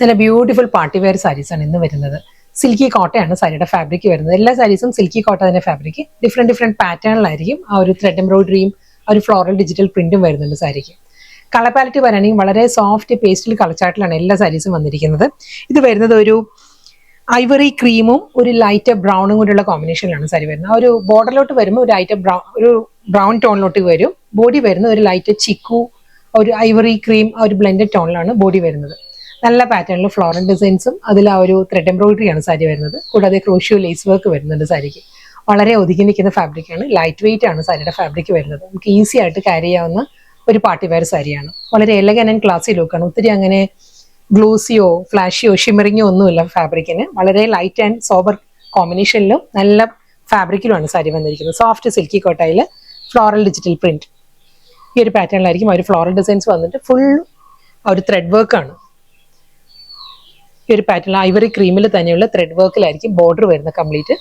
നല്ല beautiful party wear saris ആണ് ഇന്ന് വരുന്നത്. സിൽക്കി കോട്ടയാണ് സാരിയുടെ ഫാബ്രിക് വരുന്നത്. എല്ലാ സാരീസും സിൽക്കി കോട്ട തന്നെ ഫാബ്രിക്. ഡിഫറെന്റ് പാറ്റേണിലായിരിക്കും ആ ഒരു ത്രെഡ് എംബ്രോയിഡറിയും ആ ഒരു ഫ്ലോറൽ ഡിജിറ്റൽ പ്രിന്റും വരുന്നുണ്ട് സാരിക്ക്. കളർ പാലറ്റ് പറയുകയാണെങ്കിൽ വളരെ സോഫ്റ്റ് പേസ്റ്റൽ കളർ ചാർട്ടിലാണ് എല്ലാ സാരീസും വന്നിരിക്കുന്നത്. ഇത് വരുന്നത് ഒരു ഐവറി ക്രീമും ഒരു ലൈറ്റ് ബ്രൗണും കൂടിയുള്ള കോമ്പിനേഷനിലാണ് സാരി വരുന്നത്. ആ ഒരു ബോർഡറിലോട്ട് വരുമ്പോൾ ഒരു ബ്രൗൺ ടോണിലോട്ട് വരും. ബോഡി വരുന്നത് ഒരു ലൈറ്റ് ചിക്കു, ഒരു ഐവറി ക്രീം, ആ ഒരു ബ്ലെൻഡഡ് ടോണിലാണ് ബോഡി വരുന്നത്. നല്ല പാറ്റേണിൽ ഫ്ലോറൽ ഡിസൈൻസും അതിൽ ആ ഒരു ത്രെഡ് എംബ്രോയിഡറിയാണ് സാരി വരുന്നത്. കൂടാതെ ക്രോഷ്യോ ലേസ് വർക്ക് വരുന്നുണ്ട് സാരിക്ക്. വളരെ ഒതുങ്ങി നിൽക്കുന്ന ഫാബ്രിക്കാണ്. ലൈറ്റ് വെയിറ്റ് ആണ് സാരിയുടെ ഫാബ്രിക് വരുന്നത്. നമുക്ക് ഈസി ആയിട്ട് ക്യാരി ചെയ്യാവുന്ന ഒരു പാർട്ടി വെയർ സാരിയാണ്. വളരെ എലഗൻ ആൻഡ് ക്ലാസി ലുക്കാണ്. ഒത്തിരി അങ്ങനെ ഗ്ലൂസിയോ ഫ്ലാഷിയോ ഷിമറിങ്ങോ ഒന്നുമില്ല ഫാബ്രിക്കിന്. വളരെ ലൈറ്റ് ആൻഡ് സോബർ കോമ്പിനേഷനിലും നല്ല ഫാബ്രിക്കിലുമാണ് സാരി വന്നിരിക്കുന്നത്. സോഫ്റ്റ് സിൽക്കി കോട്ടയിൽ ഫ്ലോറൽ ഡിജിറ്റൽ പ്രിന്റ്. ഈ ഒരു പാറ്റേണിലായിരിക്കും ആ ഒരു ഫ്ലോറൽ ഡിസൈൻസ് വന്നിട്ട് ഫുൾ ആ ഒരു ത്രെഡ് വർക്കാണ്. ഈ ഒരു പാറ്റേൺ ഐവറി ക്രീമിൽ തന്നെയുള്ള ത്രെഡ് വർക്കിലായിരിക്കും ബോർഡർ വരുന്നത്. കംപ്ലീറ്റ്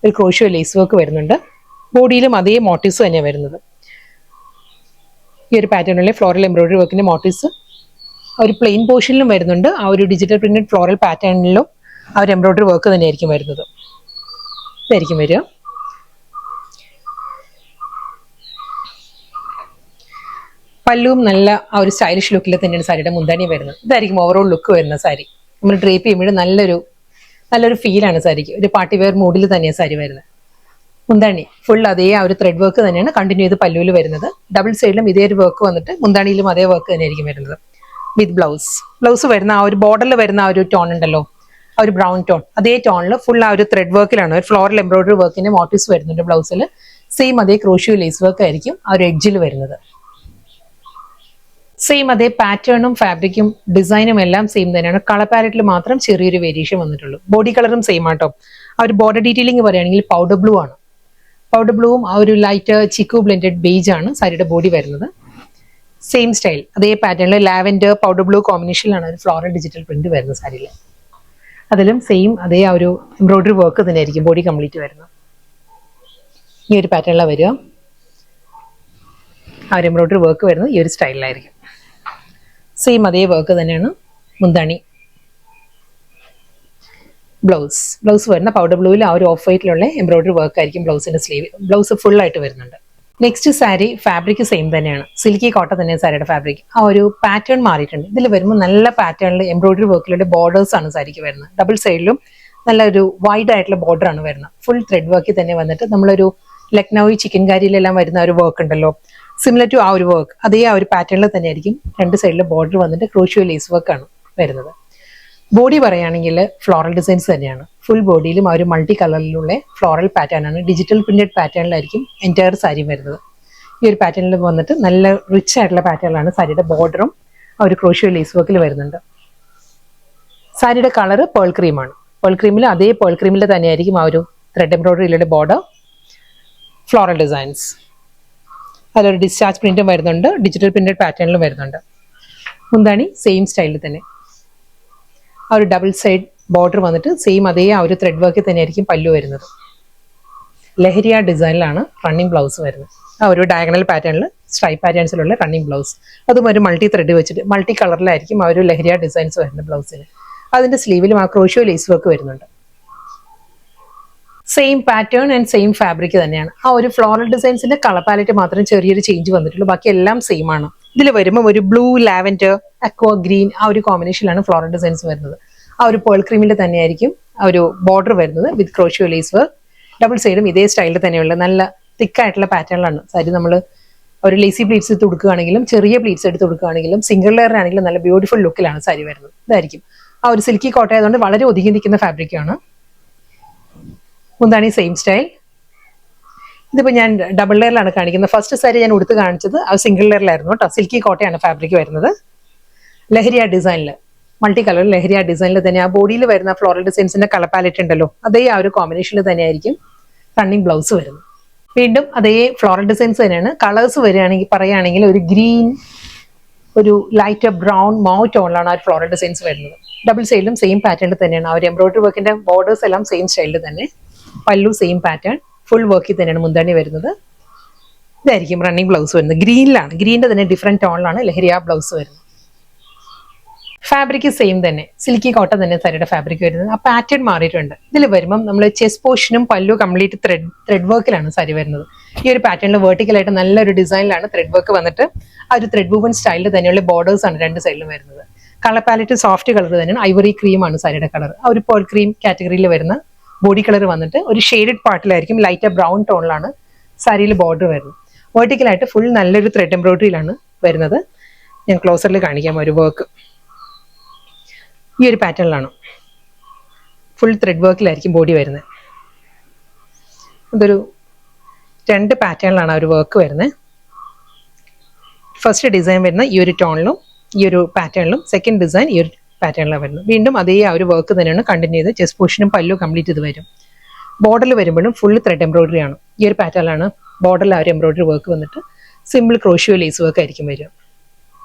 ഒരു ക്രോഷ്യോ ലേസ് വർക്ക് വരുന്നുണ്ട്. ബോഡിയിലും അതേ മോട്ടീവ്സ് തന്നെയാണ് വരുന്നത്. ഈ ഒരു പാറ്റേണിലെ ഫ്ലോറൽ എംബ്രോയിഡറി വർക്കിന്റെ മോട്ടീവ്സ് ആ ഒരു പ്ലെയിൻ പോർഷനിലും വരുന്നുണ്ട്. ആ ഒരു ഡിജിറ്റൽ പ്രിന്റഡ് ഫ്ലോറൽ പാറ്റേണിലും ആ ഒരു എംബ്രോയിഡറി വർക്ക് തന്നെയായിരിക്കും വരുന്നത്. ഇതായിരിക്കും വരിക. പല്ലുവും നല്ല ആ ഒരു സ്റ്റൈലിഷ് ലുക്കിൽ തന്നെയാണ് സാരിയുടെ മുന്താണി വരുന്നത്. ഇതായിരിക്കും ഓവറോൾ ലുക്ക് വരുന്ന സാരി. നമ്മൾ ഡ്രേപ്പ് ചെയ്യുമ്പോൾ നല്ലൊരു ഫീലാണ് സാരിക്ക്. ഒരു പാർട്ടി വെയർ മൂഡിൽ തന്നെയാണ് സാരി വരുന്നത്. മുന്താണി ഫുൾ അതേ ആ ഒരു ത്രെഡ് വർക്ക് തന്നെയാണ് കണ്ടിന്യൂ ചെയ്ത് പല്ലുവിൽ വരുന്നത്. ഡബിൾ സൈഡിലും ഇതേ ഒരു വർക്ക് വന്നിട്ട് മുന്താണിയിലും അതേ വർക്ക് തന്നെയായിരിക്കും വരുന്നത്. വിത്ത് ബ്ലൗസ് വരുന്ന ആ ഒരു ബോർഡറിൽ വരുന്ന ആ ഒരു ടോൺ ഉണ്ടല്ലോ, ആ ഒരു ബ്രൗൺ ടോൺ, അതേ ടോണിൽ ഫുൾ ആ ഒരു ത്രെഡ് വർക്കിലാണ്. ഒരു ഫ്ലോറൽ എംബ്രോയിഡറി വർക്കിന്റെ മോട്ടീവ്സ് വരുന്നുണ്ട് ബ്ലൗസിൽ. സെയിം അതേ ക്രോഷ്യോ ലേസ് വർക്ക് ആയിരിക്കും ആ ഒരു എഡ്ജിൽ വരുന്നത്. സെയിം അതേ പാറ്റേണും ഫാബ്രിക്കും ഡിസൈനും എല്ലാം സെയിം തന്നെയാണ്. കളർ പാലറ്റിൽ മാത്രം ചെറിയൊരു വേരിയേഷൻ വന്നിട്ടുള്ളൂ. ബോഡി കളറും സെയിം ആട്ടോ. ആ ഒരു ബോർഡർ ഡീറ്റെയിലിംഗ് പറയുകയാണെങ്കിൽ പൗഡർ ബ്ലൂ ആണ്. പൗഡർ ബ്ലൂവും ആ ഒരു ലൈറ്റ് ചിക്കു ബ്ലെൻഡഡ് ബേജ് ആണ് സാരിയുടെ ബോഡി വരുന്നത്. സെയിം സ്റ്റൈൽ അതേ പാറ്റേണിൽ ലാവൻഡർ പൗഡർ ബ്ലൂ കോമ്പിനേഷനിലാണ് ഒരു ഫ്ലോറൽ ഡിജിറ്റൽ പ്രിന്റ് വരുന്നത് സാരിയിൽ. അതിലും സെയിം അതേ ആ ഒരു എംബ്രോയിഡറി വർക്ക് തന്നെ ആയിരിക്കും ബോഡി കംപ്ലീറ്റ് വരുന്നത്. ഈ ഒരു പാറ്റേണിലാണ് വരിക. ആ ഒരു എംബ്രോയിഡറി വർക്ക് വരുന്നത് ഈ ഒരു സ്റ്റൈലിലായിരിക്കും. സെയിം അതേ വർക്ക് തന്നെയാണ് മുന്താണി. ബ്ലൗസ് വരുന്ന പൗഡർ ബ്ലൂവിൽ ആ ഒരു ഓഫ് വൈറ്റിലുള്ള എംബ്രോയിഡറി വർക്ക് ആയിരിക്കും ബ്ലൗസിന്റെ സ്ലീവ്. ബ്ലൗസ് ഫുൾ ആയിട്ട് വരുന്നുണ്ട്. നെക്സ്റ്റ് സാരി ഫാബ്രിക് സെയിം തന്നെയാണ്. സിൽക്കി കോട്ടൺ തന്നെയാണ് സാരിയുടെ ഫാബ്രിക്. ആ ഒരു പാറ്റേൺ മാറിയിട്ടുണ്ട്. ഇതിൽ വരുമ്പോൾ നല്ല പാറ്റേണിൽ എംബ്രോയിഡറി വർക്കിലുള്ള ബോർഡേഴ്സ് ആണ് സാരിക്ക് വരുന്നത്. ഡബിൾ സൈഡിലും നല്ലൊരു വൈഡ് ആയിട്ടുള്ള ബോർഡർ ആണ് വരുന്നത്. ഫുൾ ത്രെഡ് വർക്കിൽ തന്നെ വന്നിട്ട് നമ്മളൊരു ലക്നൌയി ചിക്കൻ കാരിയിലെല്ലാം വരുന്ന ഒരു വർക്ക് ഉണ്ടല്ലോ, സിമിലർ ടു ആ ഒരു വർക്ക് അതേ ആ ഒരു പാറ്റേണിൽ തന്നെ ആയിരിക്കും രണ്ട് സൈഡിലെ ബോർഡർ വന്നിട്ട് ക്രോഷ്യോ ലേസ് വർക്ക് ആണ് വരുന്നത്. ബോഡി പറയുകയാണെങ്കിൽ ഫ്ലോറൽ ഡിസൈൻസ് തന്നെയാണ്. ഫുൾ ബോഡിയിലും ആ ഒരു മൾട്ടി കളറിലുള്ള ഫ്ലോറൽ പാറ്റേൺ ആണ്. ഡിജിറ്റൽ പ്രിന്റഡ് പാറ്റേണിലായിരിക്കും എൻറ്റയർ സാരി വരുന്നത്. ഈ ഒരു പാറ്റേണിൽ വന്നിട്ട് നല്ല റിച്ച് ആയിട്ടുള്ള പാറ്റേണിലാണ് സാരിയുടെ ബോർഡറും ആ ഒരു ക്രോഷ്യോ ലേസ് വർക്കിൽ വരുന്നുണ്ട്. സാരിയുടെ കളർ പേൾ ക്രീമാണ്. പേൾ ക്രീമിൽ അതേ പേൾ ക്രീമിൽ തന്നെയായിരിക്കും ആ ഒരു ത്രെഡ് എംബ്രോയിഡറിയിലുള്ള ബോർഡർ, ഫ്ലോറൽ ഡിസൈൻസ്. അതിലൊരു ഡിസ്ചാർജ് പ്രിന്റും വരുന്നുണ്ട്. ഡിജിറ്റൽ പ്രിന്റഡ് പാറ്റേണിലും വരുന്നുണ്ട്. മുന്താണി സെയിം സ്റ്റൈലിൽ തന്നെ ആ ഒരു ഡബിൾ സൈഡ് ബോർഡർ വന്നിട്ട് സെയിം അതേ ആ ഒരു ത്രെഡ് വർക്കിൽ തന്നെയായിരിക്കും പല്ലു വരുന്നത്. ലഹരിയ ഡിസൈനിലാണ് റണ്ണിങ് ബ്ലൗസ് വരുന്നത്. ആ ഒരു ഡയഗണൽ പാറ്റേണിൽ സ്ട്രൈപ്പ് പാറ്റേൺസിലുള്ള റണ്ണിങ് ബ്ലൗസ്. അതും ഒരു മൾട്ടി ത്രെഡ് വെച്ചിട്ട് മൾട്ടി കളറിലായിരിക്കും ആ ഒരു ലഹരിയ ഡിസൈൻസ് വരുന്നത് ബ്ലൗസിന്. അതിന്റെ സ്ലീവിലും ആ ക്രോഷ്യോ ലേസ് വർക്ക് വരുന്നുണ്ട്. Same pattern and same fabric തന്നെയാണ്. ആ ഒരു ഫ്ലോറൽ ഡിസൈൻസിന്റെ കളർ പാലറ്റ് മാത്രം ചെറിയൊരു ചേഞ്ച് വന്നിട്ടുള്ളൂ. ബാക്കി എല്ലാം സെയിം ആണ്. ഇതിൽ വരുമ്പോൾ ഒരു ബ്ലൂ, ലാവൻഡർ, അക്വ ഗ്രീൻ ആ ഒരു കോമ്പിനേഷനിലാണ് ഫ്ലോറൽ ഡിസൈൻസ് വരുന്നത്. ആ ഒരു പേൾ ക്രീമിൽ തന്നെയായിരിക്കും ആ ഒരു ബോർഡർ വരുന്നത് വിത്ത് ക്രോഷ്യോ ലേസ് വർക്ക്. ഡബിൾ സൈഡും ഇതേ സ്റ്റൈലിൽ തന്നെയുള്ള നല്ല തിക്കായിട്ടുള്ള പാറ്റേണിലാണ് സാരി. നമ്മൾ ഒരു ലേസി പ്ലീറ്റ്സ് എടുത്ത് കൊടുക്കുകയാണെങ്കിലും ചെറിയ പ്ലീറ്റ്സ് എടുത്ത് കൊടുക്കുകയാണെങ്കിലും സിംഗിൾ ലെയർ ആണെങ്കിലും നല്ല ബ്യൂട്ടിഫുൾ ലുക്കിലാണ് സാരി വരുന്നത്. ഇതായിരിക്കും ആ ഒരു സിൽക്കി കോട്ട ആയതുകൊണ്ട് വളരെ ഒതുങ്ങി നിൽക്കുന്ന ഫാബ്രിക്കാണ്. മുന്താണി സെയിം സ്റ്റൈൽ. ഇതിപ്പോൾ ഞാൻ ഡബിൾ ലെയറിലാണ് കാണിക്കുന്നത്. ഫസ്റ്റ് സാരി ഞാൻ ഉടുത്ത് കാണിച്ചത് ആ സിംഗിൾ ലെയറിലായിരുന്നു കേട്ടോ. സിൽക്കി കോട്ടയാണ് ഫാബ്രിക് വരുന്നത്. ലഹരിയ ഡിസൈനിൽ മൾട്ടി കളർ ലഹരിയ ഡിസൈനിൽ തന്നെ ആ ബോഡിയിൽ വരുന്ന ഫ്ലോറൽ ഡിസൈൻസിന്റെ കളർ പാലറ്റ് ഉണ്ടല്ലോ, അതേ ആ ഒരു കോമ്പിനേഷനിൽ തന്നെയായിരിക്കും റണ്ണിങ് ബ്ലൗസ് വരുന്നത്. വീണ്ടും അതേ ഫ്ലോറൽ ഡിസൈൻസ് തന്നെയാണ്. കളേഴ്സ് പറയുകയാണെങ്കിൽ ഒരു ഗ്രീൻ, ഒരു ലൈറ്റ് ബ്രൗൺ, മൗ ടോണിലാണ് ആ ഒരു ഫ്ലോറൽ ഡിസൈൻസ് വരുന്നത്. ഡബിൾ സൈഡിലും സെയിം പാറ്റേണിൽ തന്നെയാണ്. ആ ഒരു എംബ്രോയിഡറി വർക്കിന്റെ ബോർഡേഴ്സ് എല്ലാം സെയിം സ്റ്റൈലിൽ തന്നെ. പല്ലു സെയിം പാറ്റേൺ, ഫുൾ വർക്കിൽ തന്നെയാണ് മുന്താണി വരുന്നത്. ഇതായിരിക്കും റണ്ണിങ് ബ്ലൗസ് വരുന്നത്. ഗ്രീനിലാണ്, ഗ്രീനിന്റെ തന്നെ ഡിഫറെന്റ് ടോണിലാണ് ലഹരിയ ബ്ലൗസ് വരുന്നത്. ഫാബ്രിക് സെയിം തന്നെ, സിൽക്കി കോട്ടൺ തന്നെ സാരിയുടെ ഫാബ്രിക് വരുന്നത്. ആ പാറ്റേൺ മാറിയിട്ടുണ്ട്. ഇതിൽ വരുമ്പം നമ്മൾ ചെസ്റ്റ് പോർഷനും പല്ലു കംപ്ലീറ്റ് ത്രെഡ് വർക്കിലാണ് സാരി വരുന്നത്. ഈ ഒരു പാറ്റേണിൽ വെർട്ടിക്കലായിട്ട് നല്ലൊരു ഡിസൈനിലാണ് ത്രെഡ് വർക്ക് വന്നിട്ട് ആ ഒരു ത്രെഡ് വുമൺ സ്റ്റൈലിൽ തന്നെയുള്ള ബോർഡേഴ്സ് ആണ് രണ്ട് സൈഡിലും വരുന്നത്. കളർ പാലറ്റ് സോഫ്റ്റ് കളർ തന്നെയാണ്, ഐവറി ക്രീമാണ് സാരിയുടെ കളർ. ആ ഒരു പേൾ ക്രീം കാറ്റഗറിയിൽ വരുന്ന ബോഡി കളർ വന്നിട്ട് ഒരു ഷെയ്ഡഡ് പാർട്ടിലായിരിക്കും, ലൈറ്റ് ബ്രൗൺ ടോണിലാണ് സാരിയിൽ ബോർഡർ വരുന്നത്. വെർട്ടിക്കലായിട്ട് ഫുൾ നല്ലൊരു ത്രെഡ് എംബ്രോയിഡറിയിലാണ് വരുന്നത്. ഞാൻ ക്ലോസറിൽ കാണിക്കാം ഒരു വർക്ക്. ഈ ഒരു പാറ്റേണിലാണ് ഫുൾ ത്രെഡ് വർക്കിലായിരിക്കും ബോഡി വരുന്നത്. അതൊരു 2 പാറ്റേണിലാണ് ആ ഒരു വർക്ക് വരുന്നത്. ഫസ്റ്റ് ഡിസൈൻ വരുന്ന ഈ ഒരു ടോണിലും ഈ ഒരു പാറ്റേണിലും, സെക്കൻഡ് ഡിസൈൻ ഈ ഒരു പാറ്റേണിലാണ് വരുന്നത്. വീണ്ടും അതേ ആ ഒരു വർക്ക് തന്നെയാണ് കണ്ടിന്യൂ ചെയ്ത് ചെസ്റ്റ് പോർഷനും പല്ലു കംപ്ലീറ്റ് ഇത് വരും. ബോർഡറിൽ വരുമ്പോഴും ഫുൾ ത്രെഡ് എംബ്രോയിഡറി ആണ്. ഈ ഒരു പാറ്റേണിലാണ് ബോർഡറിൽ ആ ഒരു എംബ്രോയിഡറി വർക്ക് വന്നിട്ട് സിമ്പിൾ ക്രോഷ്യോ ലേസ് വർക്ക് ആയിരിക്കും വരിക.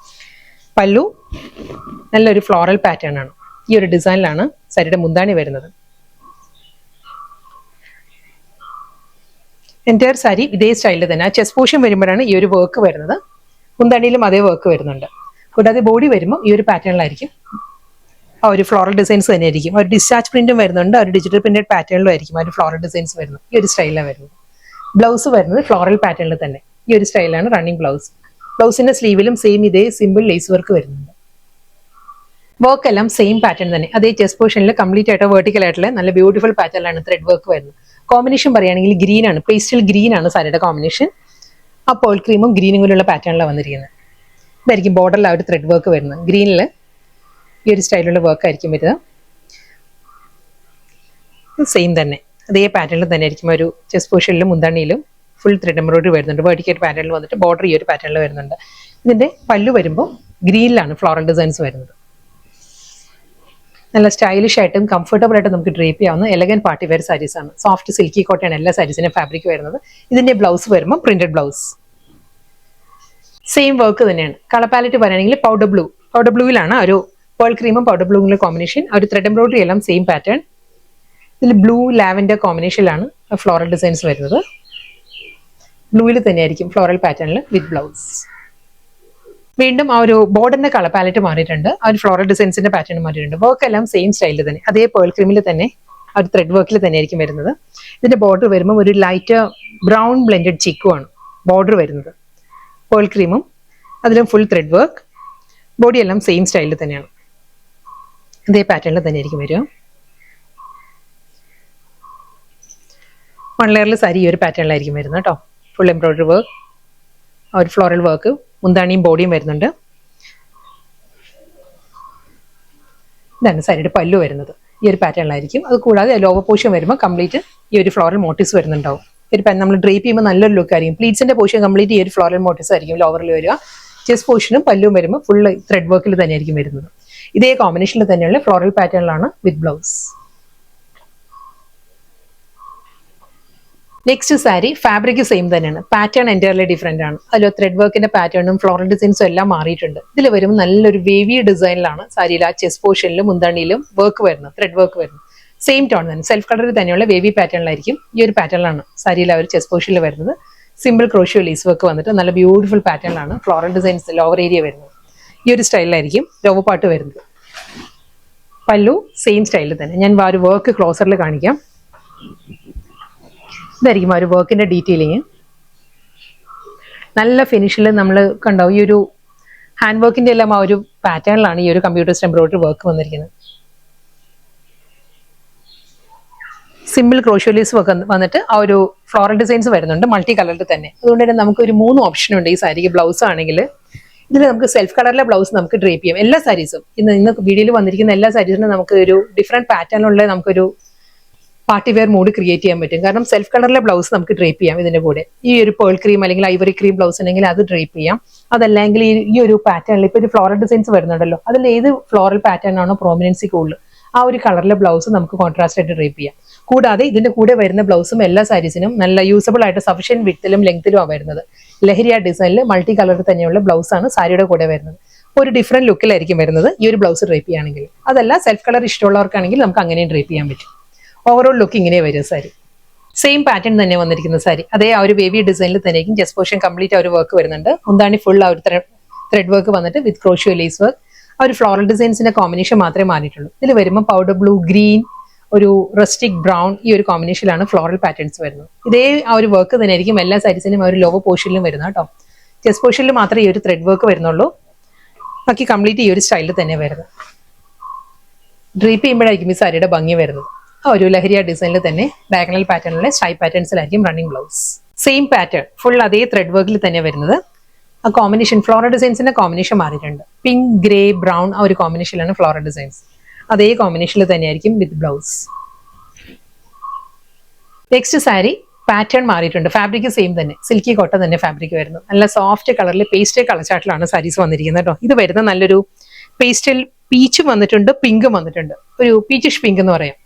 പല്ലു നല്ലൊരു ഫ്ലോറൽ പാറ്റേൺ ആണ്. ഈ ഒരു ഡിസൈനിലാണ് സാരിയുടെ മുന്താണി വരുന്നത്. എൻറ്റയർ സാരി ഇതേ സ്റ്റൈലിൽ തന്നെ. ആ ചെസ്റ്റ് പോർഷൻ വരുമ്പോഴാണ് ഈ ഒരു വർക്ക് വരുന്നത്. മുന്താണിയിലും അതേ വർക്ക് വരുന്നുണ്ട്. കൂടാതെ ബോഡി വരുമ്പോൾ ഈ ഒരു പാറ്റേണിലായിരിക്കും ആ ഒരു ഫ്ലോറൽ ഡിസൈൻസ് തന്നെ ആയിരിക്കും. ഒരു ഡിസ്ചാർജ് പ്രിന്റും വരുന്നുണ്ട്, ഒരു ഡിജിറ്റൽ പ്രിന്റഡ് പാറ്റേണിലും ആയിരിക്കും ആ ഒരു ഫ്ലോറൽ ഡിസൈൻസ് വരുന്നത്. ഈ ഒരു സ്റ്റൈലാണ് വരുന്നത്. ബ്ലൗസ് വരുന്നത് ഫ്ലോറൽ പാറ്റേണിൽ തന്നെ. ഈ ഒരു സ്റ്റൈലാണ് റണ്ണിങ് ബ്ലൗസ്. ബ്ലൗസിന്റെ സ്ലീവിലും സെയിം ഇതേ സിമ്പിൾ ലേസ് വർക്ക് വരുന്നുണ്ട്. വർക്ക് എല്ലാം സെയിം പാറ്റേൺ തന്നെ. അതേ ചെസ്റ്റ് പോർഷനിൽ കംപ്ലീറ്റ് ആയിട്ട് വെർട്ടിക്കൽ ആയിട്ടുള്ള നല്ല ബ്യൂട്ടിഫുൾ പാറ്റേണിലാണ് ത്രെഡ് വർക്ക് വരുന്നത്. കോമ്പിനേഷൻ പറയുകയാണെങ്കിൽ ഗ്രീൻ ആണ്, പേസ്റ്റൽ ഗ്രീൻ ആണ് സാരിയുടെ കോമ്പിനേഷൻ. ആ പേൾ ക്രീമും ഗ്രീനും കൂടെയുള്ള പാറ്റേണിലാണ് വന്നിരിക്കുന്നത്. ഇതായിരിക്കും ബോർഡറിൽ ആ ഒരു ത്രെഡ് വർക്ക് വരുന്നത്. ഗ്രീനിൽ ഈ ഒരു സ്റ്റൈലുള്ള വർക്ക് ആയിരിക്കും വരുന്നത്. സെയിം തന്നെ അതേ പാറ്റേണിൽ തന്നെ ആയിരിക്കും ഒരു ചെസ്റ്റ് പോർഷനിലും മുന്താണിയിലും ഫുൾ ത്രെഡ് എംബ്രോയിഡറി വരുന്നുണ്ട്. വെർട്ടിക്കൽ പാറ്റേണിൽ വന്നിട്ട് ബോർഡർ ഈ ഒരു പാറ്റേണിൽ വരുന്നുണ്ട്. ഇതിന്റെ പല്ലു വരുമ്പോൾ ഗ്രീനിലാണ് ഫ്ലോറൽ ഡിസൈൻസ് വരുന്നത്. നല്ല സ്റ്റൈലിഷ് ആയിട്ടും കംഫർട്ടബിൾ ആയിട്ടും നമുക്ക് ഡ്രേപ്പ് ചെയ്യാവുന്ന എലഗൻ പാർട്ടി വെയർ സാരീസ് ആണ്. സോഫ്റ്റ് സിൽക്കി കോട്ടൺ എല്ലാ സാരീസിന്റെ ഫാബ്രിക് വരുന്നത്. ഇതിന്റെ ബ്ലൗസ് വരുമ്പോൾ പ്രിന്റഡ് ബ്ലൗസ്. സെയിം വർക്ക് തന്നെയാണ്. കളർ പാലറ്റ് പറയുകയാണെങ്കിൽ പൗഡർ ബ്ലൂവിലാണ് ഒരു പേൾ ക്രീമും പൗഡർ ബ്ലൂവിലെ കോമ്പിനേഷൻ. ഒരു ത്രെഡ് എംബ്രോയിഡറി എല്ലാം സെയിം പാറ്റേൺ. ഇതിൽ ബ്ലൂ ലാവൻഡർ കോമ്പിനേഷനിലാണ് ഫ്ലോറൽ ഡിസൈൻസ് വരുന്നത്. ബ്ലൂവിൽ തന്നെയായിരിക്കും ഫ്ലോറൽ പാറ്റേണിൽ വിത്ത് ബ്ലൗസ്. വീണ്ടും ആ ഒരു ബോർഡറിന്റെ കളർ പാലറ്റ് മാറിയിട്ടുണ്ട്. ആ ഒരു ഫ്ലോറൽ ഡിസൈൻസിന്റെ പാറ്റേൺ മാറിയിട്ടുണ്ട്. വർക്ക് എല്ലാം സെയിം സ്റ്റൈലിൽ തന്നെ, അതേ പേൾ ക്രീമിൽ തന്നെ ആ ഒരു ത്രെഡ് വർക്കിൽ തന്നെ ആയിരിക്കും വരുന്നത്. ഇതിന്റെ ബോർഡർ വരുമ്പോൾ ഒരു ലൈറ്റ് ബ്രൗൺ ബ്ലെൻഡഡ് ചിക്കു ആണ് ബോർഡർ വരുന്നത്. പേൾ ക്രീമും അതിലും ഫുൾ ത്രെഡ് വർക്ക്. ബോഡി എല്ലാം സെയിം സ്റ്റൈലിൽ തന്നെയാണ്, ഇതേ പാറ്റേണിൽ തന്നെ ആയിരിക്കും വരിക. 1 ലെയറിൽ സാരി ഈ ഒരു പാറ്റേണിലായിരിക്കും വരുന്നത് കേട്ടോ. ഫുൾ എംബ്രോയിഡറി വർക്ക്, ആ ഒരു ഫ്ലോറൽ വർക്ക്, മുന്താണിയും ബോഡിയും വരുന്നുണ്ട്. ഇതാണ് സാരിയുടെ പല്ലു വരുന്നത്. ഈ ഒരു പാറ്റേണിലായിരിക്കും. അത് കൂടാതെ ലോവർ പോർഷൻ വരുമ്പോൾ കംപ്ലീറ്റ് ഈ ഒരു ഫ്ലോറൽ മോട്ടീവ്സ് വരുന്നുണ്ടാവും. ഒരു നമ്മൾ ഡ്രേപ്പ് ചെയ്യുമ്പോൾ നല്ലൊരു ലുക്ക് ആയിരിക്കും. പ്ലീറ്റ്സിന്റെ പോർഷൻ കംപ്ലീറ്റ് ഈ ഒരു ഫ്ലോറൽ മോട്ടീവ്സ് ആയിരിക്കും ലോവറിൽ വരിക. ചെസ്റ്റ് പോർഷനും പല്ലും വരുമ്പോൾ ഫുൾ ത്രെഡ് വർക്കിൽ തന്നെയായിരിക്കും വരുന്നത്. ഇതേ കോമ്പിനേഷനിൽ തന്നെയുള്ള ഫ്ലോറൽ പാറ്റേണിലാണ് with blouse. Next sari fabric same തന്നെയാണ്. പാറ്റേൺ എൻറ്റയർലി ഡിഫറെന്റ് ആണ്. അതിൽ ത്രെഡ് വർക്കിന്റെ പാറ്റേണും ഫ്ലോറൽ ഡിസൈൻസും എല്ലാം മാറിയിട്ടുണ്ട്. ഇതിൽ വരുമ്പോൾ നല്ലൊരു വേവി ഡിസൈനിലാണ് സാരിയിൽ ആ ചെസ്റ്റ് പോർഷനിലും മുന്താണിയിലും വർക്ക് വരുന്നത്, ത്രെഡ് വർക്ക് വരുന്നത്. സെയിം ടോൺ തന്നെ, സെൽഫ് കളറിൽ തന്നെയുള്ള വേവി പാറ്റേണിലായിരിക്കും. ഈ ഒരു പാറ്റേണിലാണ് സാരിയിൽ ആ ഒരു ചെസ്റ്റ് പോർഷനിൽ വരുന്നത്. സിമ്പിൾ ക്രോഷ്യോ ലേസ് വർക്ക് വന്നിട്ട് നല്ല ബ്യൂട്ടിഫുൾ പാറ്റേണിലാണ് ഫ്ലോറൽ ഡിസൈൻസ് ലോവർ ഏരിയ വരുന്നത്. ഈ ഒരു സ്റ്റൈലിലായിരിക്കും ലോവർ പാർട്ട് വരുന്നത്. പല്ലു സെയിം സ്റ്റൈലിൽ തന്നെ. ഞാൻ ആ ഒരു വർക്ക് ക്ലോസറിൽ കാണിക്കാം. ഇതായിരിക്കും ആ ഒരു വർക്കിന്റെ ഡീറ്റെയിലിങ്. നല്ല ഫിനിഷിൽ നമ്മൾ കണ്ടോ, ഈ ഒരു ഹാൻഡ് വർക്കിന്റെ എല്ലാം ആ ഒരു പാറ്റേണിലാണ് ഈ ഒരു കമ്പ്യൂട്ടർ എംബ്രോയിഡറി വർക്ക് വന്നിരിക്കുന്നത്. സിമ്പിൾ ക്രോഷ്യോലീസ് വർക്ക് വന്നിട്ട് ആ ഒരു ഫ്ലോറൽ ഡിസൈൻസ് വരുന്നുണ്ട് മൾട്ടി കളറിൽ തന്നെ. അതുകൊണ്ട് തന്നെ നമുക്ക് ഒരു 3 ഓപ്ഷൻ ഉണ്ട് ഈ സാരിക്ക്. ബ്ലൗസ് ആണെങ്കിൽ ഇതിൽ നമുക്ക് സെൽഫ് കളറിലെ ബ്ലൗസ് നമുക്ക് ഡ്രേപ്പ് ചെയ്യാം. എല്ലാ സാരീസും ഇന്ന് വീഡിയോയിൽ വന്നിരിക്കുന്ന എല്ലാ സാരീസിനും നമുക്ക് ഒരു ഡിഫറെന്റ് പാറ്റേണിലുള്ള നമുക്കൊരു പാർട്ടി വെയർ മൂഡ് ക്രിയേറ്റ് ചെയ്യാൻ പറ്റും. കാരണം സെൽഫ് കളറിലെ ബ്ലൗസ് നമുക്ക് ഡ്രേപ്പ് ചെയ്യാം. ഇതിന്റെ കൂടെ ഈ ഒരു പേൾ ക്രീം അല്ലെങ്കിൽ ഐവറി ക്രീം ബ്ലൗസ് ഉണ്ടെങ്കിൽ അത് ഡ്രേപ്പ് ചെയ്യാം. അതല്ലെങ്കിൽ ഈ ഒരു പാറ്റേണിൽ ഇപ്പൊ ഒരു ഫ്ലോറൽ ഡിസൈൻസ് വരുന്നുണ്ടല്ലോ, അതിൽ ഏത് ഫ്ലോറൽ പാറ്റേൺ ആണോ പ്രോമിനൻസി കൂടുതൽ ആ ഒരു കളറിലെ ബ്ലൗസ് നമുക്ക് കോൺട്രാസ്റ്റ് ആയിട്ട് ഡ്രേപ്പ് ചെയ്യാം. കൂടാതെ ഇതിന്റെ കൂടെ വരുന്ന ബ്ലൗസും എല്ലാ സാരീസിനും നല്ല യൂസബിൾ ആയിട്ട് സഫിഷ്യന്റ് വിഡ്ത്തിലും ലെങ്ത്തിലും ആണ് വരുന്നത്. ലഹരിയ ഡിസൈനിൽ മൾട്ടി കളറിൽ തന്നെയുള്ള ബ്ലൗസ് ആണ് സാരിയുടെ കൂടെ വരുന്നത്. ഒരു ഡിഫറെന്റ് ലുക്കിലായിരിക്കും വരുന്നത് ഈ ഒരു ബ്ലൗസ് ഡ്രേപ്പ് ചെയ്യുകയാണെങ്കിൽ. അതല്ല സെൽഫ് കളർ ഇഷ്ടമുള്ളവർക്കാണെങ്കിൽ നമുക്ക് അങ്ങനെയും ഡ്രേപ്പ് ചെയ്യാൻ പറ്റും. ഓവറോൾ ലുക്ക് ഇങ്ങനെ വരും സാരി. സെയിം പാറ്റേൺ തന്നെ വന്നിരിക്കുന്ന സാരി. അതേ ആ ഒരു വേവി ഡിസൈനിൽ തന്നെയായിരിക്കും. ചെസ്റ്റ് പോർഷൻ കംപ്ലീറ്റ് ആ ഒരു വർക്ക് വരുന്നുണ്ട്. മുന്താണി ഫുൾ ആ ഒരു ത്രെഡ് വർക്ക് വന്നിട്ട് വിത്ത് ക്രോഷ്യോ ലേസ് വർക്ക്. ആ ഒരു ഫ്ലോറൽ ഡിസൈൻസിന്റെ കോമ്പിനേഷൻ മാത്രമേ മാറിയിട്ടുള്ളൂ. ഇതിൽ വരുമ്പോൾ പൗഡർ ബ്ലൂ, ഗ്രീൻ, ഒരു റസ്റ്റിക് ബ്രൗൺ, ഈ ഒരു കോമ്പിനേഷനിലാണ് ഫ്ലോറൽ പാറ്റേൺസ് വരുന്നത്. ഇതേ ആ ഒരു വർക്ക് തന്നെ ആയിരിക്കും എല്ലാ സാരീസിനും ആ ഒരു ലോവർ പോർഷനിലും വരുന്നത് കേട്ടോ. ചെസ്റ്റ് പോർഷനിൽ മാത്രമേ ഈ ഒരു ത്രെഡ് വർക്ക് വരുന്നുള്ളൂ. ബാക്കി കംപ്ലീറ്റ് ഈ ഒരു സ്റ്റൈലിൽ തന്നെ വരുന്നത്. ഡ്രീപ്പ് ചെയ്യുമ്പോഴായിരിക്കും ഈ സാരിയുടെ ഭംഗി വരുന്നത്. ആ ഒരു ലഹരിയ ഡിസൈനിൽ തന്നെ ഡയഗണൽ പാറ്റേണിലെ സ്ട്രൈപ്പ് പാറ്റേൺസിലായിരിക്കും running blouse. Same pattern full അതേ ത്രെഡ് വർക്കിൽ തന്നെ വരുന്നത്. ആ കോമ്പിനേഷൻ ഫ്ലോറൽ ഡിസൈൻസിന്റെ കോമ്പിനേഷൻ മാറിയിട്ടുണ്ട്. പിങ്ക്, ഗ്രേ, ബ്രൗൺ ആ ഒരു കോമ്പിനേഷനിലാണ് ഫ്ലോറൽ ഡിസൈൻസ്. അതേ കോമ്പിനേഷനിൽ തന്നെയായിരിക്കും with blouse. Next sari pattern മാറിയിട്ടുണ്ട്. ഫാബ്രിക് സെയിം തന്നെ, സിൽക്കി കോട്ടൺ തന്നെ ഫാബ്രിക് വരുന്നു. നല്ല സോഫ്റ്റ് കളറിൽ പേസ്റ്റൽ കളർ ചാർട്ടിലാണ് സാരീസ് വന്നിരിക്കുന്നത് കേട്ടോ. ഇത് വരുന്ന നല്ലൊരു പേസ്റ്റൽ പീച്ചും വന്നിട്ടുണ്ട്, പിങ്കും വന്നിട്ടുണ്ട്. ഒരു പീച്ചിഷ് പിങ്ക് എന്ന് പറയാം.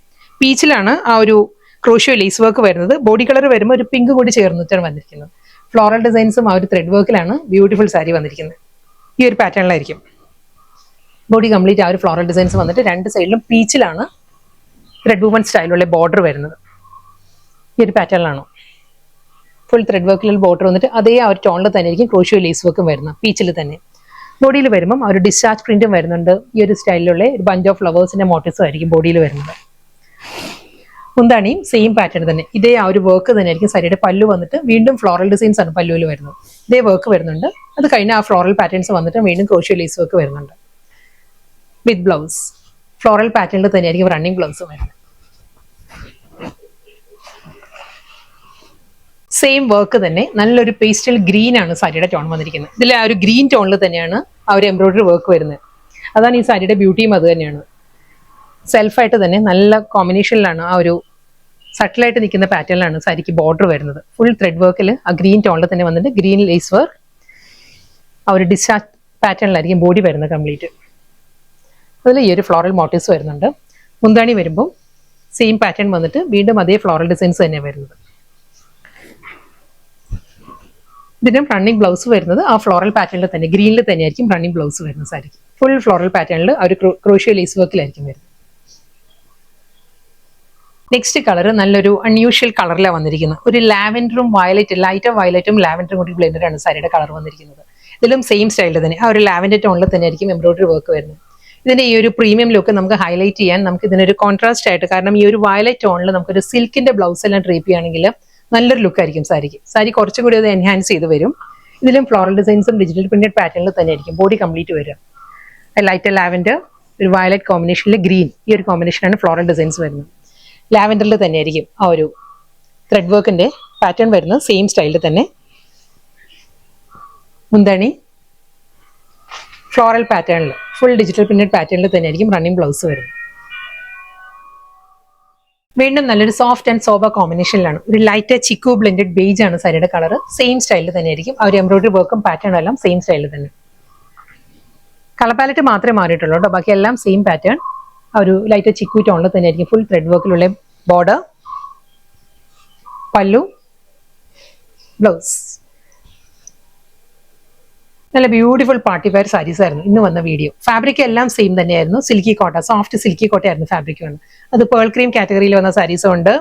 പീച്ചിലാണ് ആ ഒരു ക്രോഷ്യോ ലേസ് വർക്ക് വരുന്നത്. ബോഡി കളർ വരുമ്പോൾ ഒരു പിങ്ക് കൂടി ചേർന്നിട്ടാണ് വന്നിരിക്കുന്നത്. ഫ്ലോറൽ ഡിസൈൻസും ആ ഒരു ത്രെഡ് വർക്കിലാണ് ബ്യൂട്ടിഫുൾ സാരി വന്നിരിക്കുന്നത്. ഈ ഒരു പാറ്റേണിലായിരിക്കും ബോഡി കംപ്ലീറ്റ് ആ ഒരു ഫ്ലോറൽ ഡിസൈൻസ് വന്നിട്ട് രണ്ട് സൈഡിലും പീച്ചിലാണ് ത്രെഡ് വുമൺ സ്റ്റൈലുള്ള ബോർഡർ വരുന്നത്. ഈ ഒരു പാറ്റേണിലാണോ ഫുൾ ത്രെഡ് വർക്കിലുള്ള ബോർഡർ വന്നിട്ട് അതേ ആ ഒരു ടോണിൽ തന്നെ ആയിരിക്കും ക്രോഷ്യോ ലേസ് വർക്കും വരുന്നത്, പീച്ചിൽ തന്നെ. ബോഡിയിൽ വരുമ്പം ആ ഒരു ഡിസ്ചാർജ് പ്രിന്റും വരുന്നുണ്ട്. ഈ ഒരു സ്റ്റൈലിലുള്ള ഒരു ബഞ്ച് ഓഫ് ഫ്ലവേഴ്സിന്റെ മോട്ടീവ്സും ആയിരിക്കും ബോഡിയിൽ വരുന്നത്. മുന്താണിയും സെയിം പാറ്റേൺ തന്നെ, ഇതേ ആ ഒരു വർക്ക് തന്നെ ആയിരിക്കും. സാരിയുടെ പല്ലു വന്നിട്ട് വീണ്ടും ഫ്ലോറൽ ഡിസൈൻസ് ആണ് പല്ലുവിൽ വരുന്നത്. ഇതേ വർക്ക് വരുന്നുണ്ട്. അത് കഴിഞ്ഞ് ആ ഫ്ലോറൽ പാറ്റേൺസ് വന്നിട്ട് വീണ്ടും ക്രോഷ്യോ ലേസ് വർക്ക് വരുന്നുണ്ട് വിത്ത് ബ്ലൗസ്. ഫ്ലോറൽ പാറ്റേണിൽ തന്നെ ആയിരിക്കും റണ്ണിങ് ബ്ലൗസും വരുന്നത്. സെയിം വർക്ക് തന്നെ നല്ലൊരു പേസ്റ്റൽ ഗ്രീൻ ആണ് സാരിയുടെ ടോൺ വന്നിരിക്കുന്നത്. ഇതിൽ ആ ഒരു ഗ്രീൻ ടോണിൽ തന്നെയാണ് ആ ഒരു എംബ്രോയിഡറി വർക്ക് വരുന്നത്. അതാണ് ഈ സാരിയുടെ ബ്യൂട്ടിയും അത് തന്നെയാണ്. സെൽഫായിട്ട് തന്നെ നല്ല കോമ്പിനേഷനിലാണ് ആ ഒരു സട്ടിലായിട്ട് നിൽക്കുന്ന പാറ്റേണിലാണ് സാരിക്ക് ബോർഡർ വരുന്നത്. ഫുൾ ത്രെഡ് വർക്കിൽ ആ ഗ്രീൻ ടോണിൽ തന്നെ വന്നിട്ട് ഗ്രീൻ ലേസ് വർക്ക് ആ ഒരു ഡിസ്ചാർജ് പാറ്റേണിലായിരിക്കും ബോഡി വരുന്നത് കംപ്ലീറ്റ്. അതിൽ ഈ ഒരു ഫ്ലോറൽ മോട്ടീവ്സ് വരുന്നുണ്ട്. മുന്താണി വരുമ്പോൾ സെയിം പാറ്റേൺ വന്നിട്ട് വീണ്ടും അതേ ഫ്ലോറൽ ഡിസൈൻസ് തന്നെയാണ് വരുന്നത്. ഇതിനും റണ്ണിങ് ബ്ലൗസ് വരുന്നത് ആ ഫ്ലോറൽ പാറ്റേണിൽ തന്നെ, ഗ്രീനിൽ തന്നെയായിരിക്കും റണ്ണിങ് ബ്ലൗസ് വരുന്നത് സാരിക്ക്. ഫുൾ ഫ്ലോറൽ പാറ്റേണിൽ ആ ഒരു ക്രോഷ്യോ ലേസ് വർക്കിലായിരിക്കും വരുന്നത്. നെക്സ്റ്റ് കളർ നല്ലൊരു അൺയൂഷ്വൽ കളറിലാണ് വന്നിരിക്കുന്നത്. ഒരു ലാവൻഡറും വയലറ്റ്, ലൈറ്റർ വയലറ്റും ലാവൻഡറും കൂടി ബ്ലെൻഡറാണ് സാരിയുടെ കളർ വന്നിരിക്കുന്നത്. ഇതിലും സെയിം സ്റ്റൈലിൽ തന്നെ ആ ഒരു ലാവൻഡർ ടോണിൽ തന്നെ ആയിരിക്കും എംബ്രോയിഡറി വർക്ക് വരുന്നത്. ഇതിന്റെ ഈ ഒരു പ്രീമിയം ലുക്ക് നമുക്ക് ഹൈലൈറ്റ് ചെയ്യാൻ നമുക്ക് ഇതിനൊരു കോൺട്രാസ്റ്റ് ആയിട്ട്, കാരണം ഈ ഒരു വയലറ്റ് ടോണിൽ നമുക്കൊരു സിൽക്കിന്റെ ബ്ലൗസ് എല്ലാം ഡ്രേപ്പ് ചെയ്യുകയാണെങ്കിൽ നല്ലൊരു ലുക്ക് ആയിരിക്കും സാരിക്ക്. സാരി കുറച്ചും കൂടി അത് എൻഹാൻസ് ചെയ്ത് വരും. ഇതിലും ഫ്ലോറൽ ഡിസൈൻസും ഡിജിറ്റൽ പ്രിന്റഡ് പാറ്റേണിൽ തന്നെ ആയിരിക്കും ബോഡി കംപ്ലീറ്റ് വരും. ലൈറ്റർ ലാവൻഡർ, ഒരു വയലറ്റ് കോമ്പിനേഷനിൽ ഗ്രീൻ, ഈ ഒരു കോമ്പിനേഷനാണ് ഫ്ലോറൽ ഡിസൈൻസ് വരുന്നത്. ലാവൻഡറിൽ തന്നെ ആയിരിക്കും ആ ഒരു ത്രെഡ് വർക്കിന്റെ പാറ്റേൺ വരുന്നത്, സെയിം സ്റ്റൈലിൽ തന്നെ. മുന്താണി ഫ്ലോറൽ പാറ്റേണിൽ ഫുൾ ഡിജിറ്റൽ പ്രിന്റഡ് പാറ്റേണിൽ തന്നെ ആയിരിക്കും റണ്ണിങ് ബ്ലൗസ് വരുന്നത്. വീണ്ടും നല്ലൊരു സോഫ്റ്റ് ആൻഡ് സോബർ കോമ്പിനേഷനിലാണ്. ഒരു ലൈറ്റ് ചിക്കു ബ്ലെൻഡഡ് ബേജ് ആണ് സാരിയുടെ കളർ. സെയിം സ്റ്റൈലിൽ തന്നെ ആയിരിക്കും ആ ഒരു എംബ്രോയിഡറി വർക്കും പാറ്റേണും എല്ലാം സെയിം സ്റ്റൈലിൽ തന്നെ. കളർ പാലറ്റ് മാത്രമേ മാറിയിട്ടുള്ളൂ കേട്ടോ, ബാക്കി എല്ലാം സെയിം പാറ്റേൺ. ആ ഒരു ലൈറ്റ് ചിക്കു ടോണിൽ തന്നെ ആയിരിക്കും ഫുൾ ത്രെഡ് വർക്കിലുള്ള ബോർഡർ, പല്ലു, ബ്ലൗസ്. നല്ല ബ്യൂട്ടിഫുൾ പാർട്ടി വെയർ സാരീസ് ആയിരുന്നു ഇന്ന് വന്ന വീഡിയോ. ഫാബ്രിക് എല്ലാം സെയിം തന്നെയായിരുന്നു. സിൽക്കി കോട്ട, സോഫ്റ്റ് സിൽക്കി കോട്ടയായിരുന്നു ഫാബ്രിക് വന്നത്. അത് പേൾ ക്രീം കാറ്റഗറിയിൽ വന്ന സാരീസും ഉണ്ട്,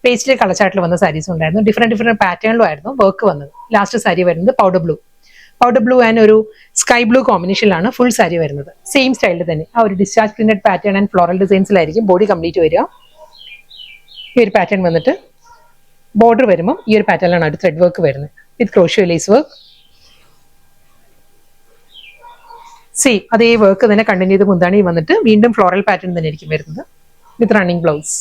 പേസ്റ്റിൽ കളച്ചാട്ടിൽ വന്ന സാരീസും ഉണ്ടായിരുന്നു. ഡിഫറെന്റ് പാറ്റേണിലും ആയിരുന്നു വർക്ക് വന്നത്. ലാസ്റ്റ് സാരി വരുന്നത് പൗഡർ ബ്ലൂ ആൻഡ് ഒരു സ്കൈ ബ്ലൂ കോമ്പിനേഷനിലാണ് ഫുൾ സാരി വരുന്നത്. സെയിം സ്റ്റൈലിൽ തന്നെ ആ ഒരു discharge printed pattern and floral ഡിസൈൻസിലായിരിക്കും ബോഡി കംപ്ലീറ്റ് വരിക. ഈ ഒരു പാറ്റേൺ വന്നിട്ട് ബോർഡർ വരുമ്പോൾ ഈ ഒരു പാറ്റേണിലാണ് ഒരു ത്രെഡ് വർക്ക് വരുന്നത് വിത്ത് ക്രോഷ്യോ ലേസ് വർക്ക്. സെയിം അതേ വർക്ക് തന്നെ കണ്ടിന്യൂ ചെയ്ത് മുന്താണി വന്നിട്ട് വീണ്ടും ഫ്ലോറൽ പാറ്റേൺ തന്നെ ആയിരിക്കും വരുന്നത് വിത്ത് റണ്ണിങ് ബ്ലൗസ്.